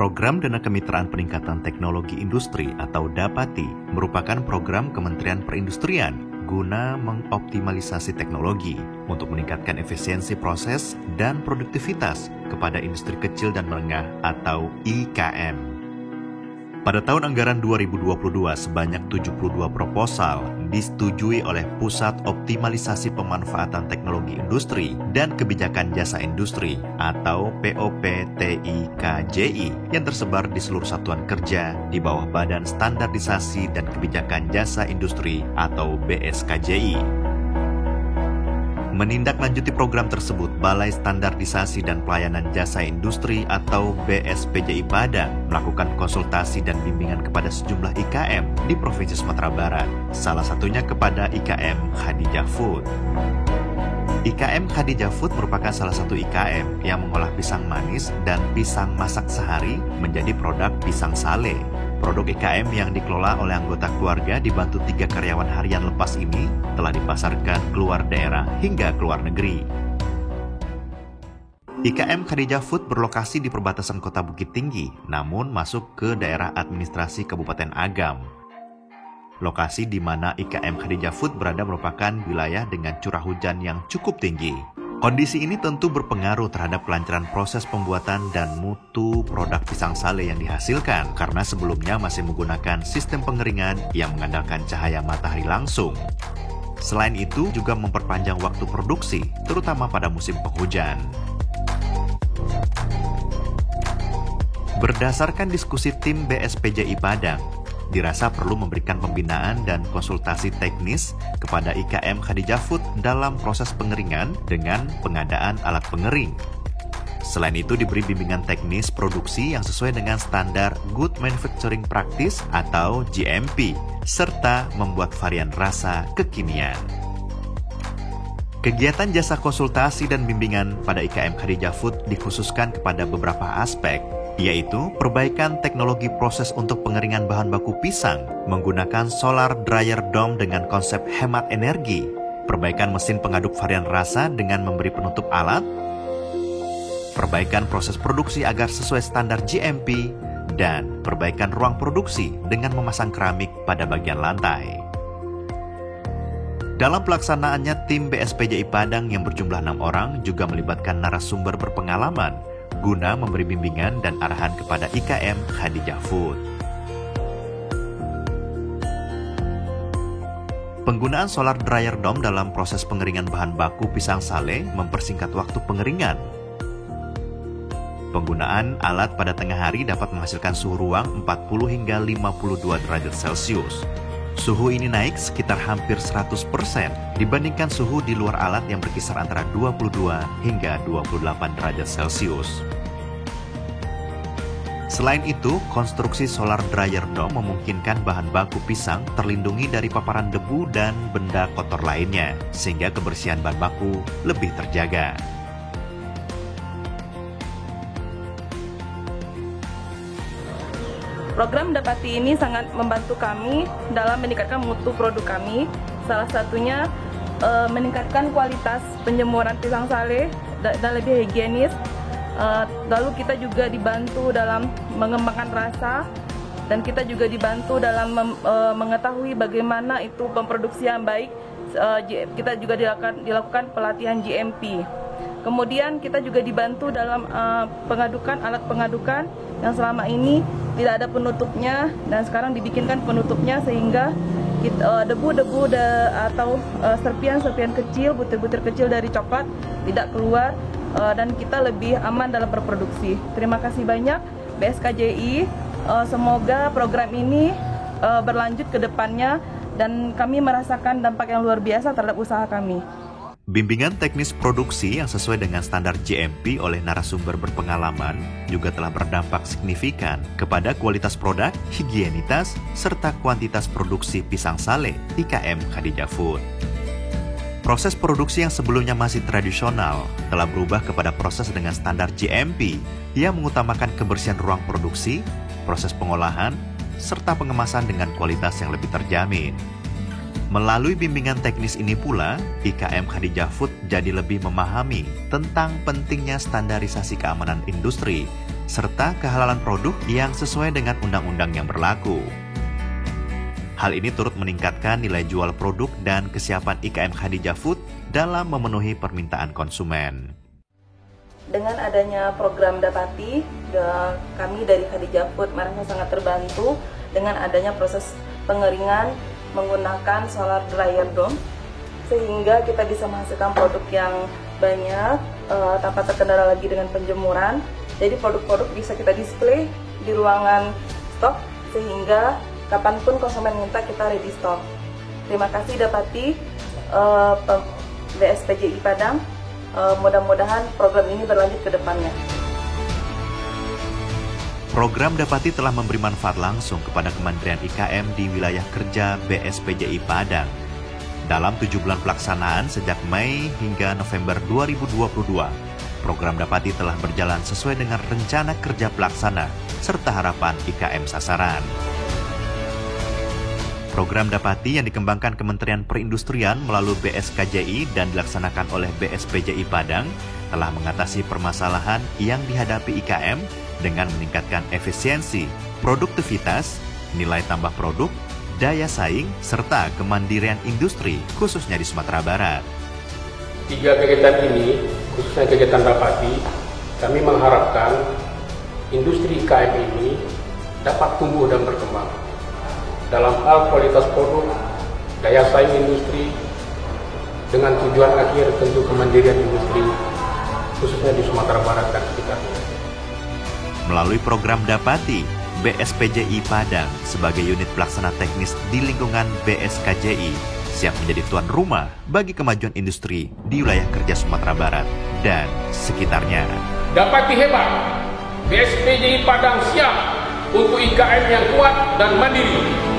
Program Dana Kemitraan Peningkatan Teknologi Industri atau DAPATI merupakan program Kementerian Perindustrian guna mengoptimalisasi teknologi untuk meningkatkan efisiensi proses dan produktivitas kepada industri kecil dan menengah atau IKM. Pada tahun anggaran 2022, sebanyak 72 proposal disetujui oleh Pusat Optimalisasi Pemanfaatan Teknologi Industri dan Kebijakan Jasa Industri atau POPTIKJI yang tersebar di seluruh satuan kerja di bawah Badan Standarisasi dan Kebijakan Jasa Industri atau BSKJI. Menindaklanjuti program tersebut, Balai Standarisasi dan Pelayanan Jasa Industri atau BSPJI Padang melakukan konsultasi dan bimbingan kepada sejumlah IKM di Provinsi Sumatera Barat, salah satunya kepada IKM Khadijah Food. IKM Khadijah Food merupakan salah satu IKM yang mengolah pisang manis dan pisang masak sehari menjadi produk pisang sale. Produk IKM yang dikelola oleh anggota keluarga dibantu 3 karyawan harian lepas ini telah dipasarkan keluar daerah hingga keluar negeri. IKM Khadijah Food berlokasi di perbatasan Kota Bukit Tinggi, namun masuk ke daerah administrasi Kabupaten Agam. Lokasi di mana IKM Khadijah Food berada merupakan wilayah dengan curah hujan yang cukup tinggi. Kondisi ini tentu berpengaruh terhadap kelancaran proses pembuatan dan mutu produk pisang sale yang dihasilkan karena sebelumnya masih menggunakan sistem pengeringan yang mengandalkan cahaya matahari langsung. Selain itu juga memperpanjang waktu produksi, terutama pada musim penghujan. Berdasarkan diskusi tim BSPJI Padang, dirasa perlu memberikan pembinaan dan konsultasi teknis kepada IKM Khadijah Food dalam proses pengeringan dengan pengadaan alat pengering. Selain itu diberi bimbingan teknis produksi yang sesuai dengan standar Good Manufacturing Practice atau GMP, serta membuat varian rasa kekinian. Kegiatan jasa konsultasi dan bimbingan pada IKM Khadijah Food dikhususkan kepada beberapa aspek, yaitu perbaikan teknologi proses untuk pengeringan bahan baku pisang menggunakan solar dryer dome dengan konsep hemat energi, perbaikan mesin pengaduk varian rasa dengan memberi penutup alat, perbaikan proses produksi agar sesuai standar GMP, dan perbaikan ruang produksi dengan memasang keramik pada bagian lantai. Dalam pelaksanaannya, tim BSPJI Padang yang berjumlah 6 orang juga melibatkan narasumber berpengalaman guna memberi bimbingan dan arahan kepada IKM Khadijah Food. Penggunaan solar dryer dome dalam proses pengeringan bahan baku pisang sale mempersingkat waktu pengeringan. Penggunaan alat pada tengah hari dapat menghasilkan suhu ruang 40 hingga 52 derajat Celcius. Suhu ini naik sekitar hampir 100% dibandingkan suhu di luar alat yang berkisar antara 22 hingga 28 derajat Celcius. Selain itu, konstruksi solar dryer dome memungkinkan bahan baku pisang terlindungi dari paparan debu dan benda kotor lainnya, sehingga kebersihan bahan baku lebih terjaga. Program DAPATI ini sangat membantu kami dalam meningkatkan mutu produk kami. Salah satunya meningkatkan kualitas penjemuran pisang sale dan lebih higienis. Lalu kita juga dibantu dalam mengembangkan rasa dan kita juga dibantu dalam mengetahui bagaimana itu pemproduksi yang baik. Kita juga dilakukan pelatihan GMP. Kemudian kita juga dibantu dalam pengadukan alat pengadukan yang selama ini tidak ada penutupnya dan sekarang dibikinkan penutupnya sehingga debu-debu atau serpian-serpian kecil, butir-butir kecil dari coklat tidak keluar dan kita lebih aman dalam berproduksi. Terima kasih banyak BSKJI. Semoga program ini berlanjut ke depannya dan kami merasakan dampak yang luar biasa terhadap usaha kami. Bimbingan teknis produksi yang sesuai dengan standar GMP oleh narasumber berpengalaman juga telah berdampak signifikan kepada kualitas produk, higienitas, serta kuantitas produksi pisang sale IKM Khadijah Food. Proses produksi yang sebelumnya masih tradisional telah berubah kepada proses dengan standar GMP yang mengutamakan kebersihan ruang produksi, proses pengolahan, serta pengemasan dengan kualitas yang lebih terjamin. Melalui bimbingan teknis ini pula, IKM Khadijah Food jadi lebih memahami tentang pentingnya standarisasi keamanan industri, serta kehalalan produk yang sesuai dengan undang-undang yang berlaku. Hal ini turut meningkatkan nilai jual produk dan kesiapan IKM Khadijah Food dalam memenuhi permintaan konsumen. Dengan adanya program Dapati, kami dari Khadijah Food merasa sangat terbantu dengan adanya proses pengeringan menggunakan solar dryer dome, sehingga kita bisa menghasilkan produk yang banyak tanpa terkendala lagi dengan penjemuran. Jadi produk-produk bisa kita display di ruangan stok sehingga kapanpun konsumen minta kita ready stock. Terima kasih Dapati, BSPJI Padang. Mudah-mudahan program ini berlanjut ke depannya. Program Dapati telah memberi manfaat langsung kepada Kementerian IKM di wilayah kerja BSPJI Padang. Dalam 7 bulan pelaksanaan sejak Mei hingga November 2022, program Dapati telah berjalan sesuai dengan rencana kerja pelaksana serta harapan IKM sasaran. Program Dapati yang dikembangkan Kementerian Perindustrian melalui BSKJI dan dilaksanakan oleh BSPJI Padang telah mengatasi permasalahan yang dihadapi IKM dengan meningkatkan efisiensi, produktivitas, nilai tambah produk, daya saing, serta kemandirian industri khususnya di Sumatera Barat. 3 kegiatan ini, khususnya kegiatan Dapati, kami mengharapkan industri IKM ini dapat tumbuh dan berkembang dalam hal kualitas produk, daya saing industri, dengan tujuan akhir tentu kemandirian industri, khususnya di Sumatera Barat dan sekitarnya. Melalui program Dapati, BSPJI Padang sebagai unit pelaksana teknis di lingkungan BSKJI siap menjadi tuan rumah bagi kemajuan industri di wilayah kerja Sumatera Barat dan sekitarnya. Dapati hebat, BSPJI Padang siap untuk IKM yang kuat dan mandiri.